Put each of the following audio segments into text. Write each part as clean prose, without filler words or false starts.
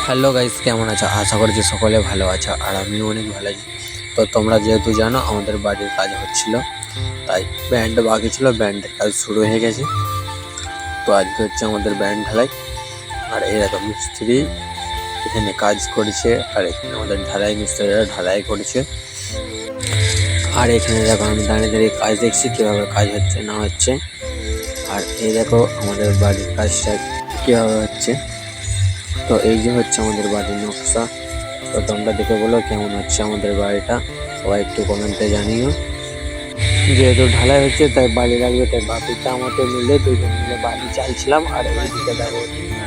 Hello guys, কেমন আছো? আশা করছি সকলে ভালো আছো আর আমিও অনেক ভালো আছি। তো তোমরা যেহেতু জানো আমাদের বাড়ির কাজ হচ্ছিল, তাই ব্যান্ড বাকি ছিল, ব্যান্ডের কাজ শুরু হয়ে গেছে। তো আজকে হচ্ছে আমাদের ব্যান্ড ঢালাই। আর এরকম মিস্ত্রি এখানে কাজ করছে, আর এখানে আমাদের ঢালাই মিস্ত্রিরা ঢালাই করছে। আর এখানে দেখো আমি দাঁড়িয়ে দাঁড়িয়ে কাজ দেখছি কীভাবে কাজ হচ্ছে না হচ্ছে। আর এই দেখো আমাদের বাড়ির কাজটা কীভাবে হচ্ছে। তো এই যে হচ্ছে আমাদের বাড়ির নকশা। তো তোমরা দেখে বলো কেমন হচ্ছে আমাদের বাড়িটা, সবাই একটু কমেন্টে জানিও। যেহেতু ঢালাই হচ্ছে তাই বালি লাগবে, তাই বাপিটা আমাকে মিলে দুজন মিলে বালি চালছিলাম। আর এইদিকে দেখো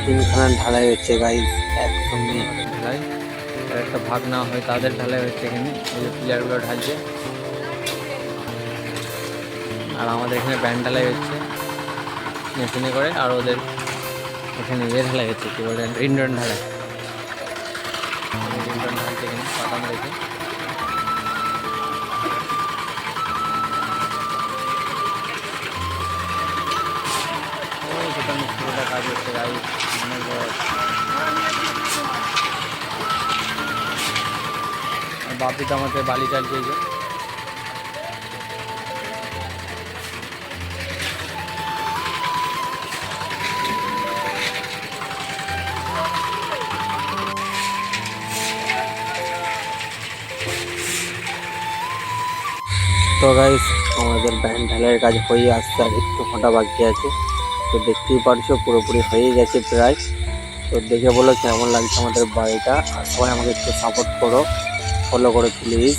তিনখানা ঢালাই হচ্ছে গাইস একসঙ্গে। ঢালাই আর একটা ভাগ না হয় তাদের ঢালাই হচ্ছে এখানে, এই যে প্লেয়ারগুলো ঢালছে। আর আমাদের এখানে ব্যান্ড ঢালাই হচ্ছে মেশিনে করে, আর ওদের এখানে ঢালাই হচ্ছে কি বলে রিন্ডন ঢালাই। রিন্ডন ঢালছে এখানে বাদাম রেখে। ওই সেটা মিস্ত্রিটা কাজ হচ্ছে গাইস, অনেক বড়। আর বাপিটা আমাদের বালি চালছে এই যে। তো গাইস আমাদের ব্যান্ড ঢালাইয়ের কাজ হয়ে আসছে, আর একটু ফোঁটা বাকি আছে। তো দেখতেই পারছো পুরোপুরি হয়ে গেছে প্রায়। তো দেখে বলো কেমন লাগছে আমাদের বাড়িটা, আর সবাই আমাকে একটু সাপোর্ট করো, ফলো করো প্লিজ।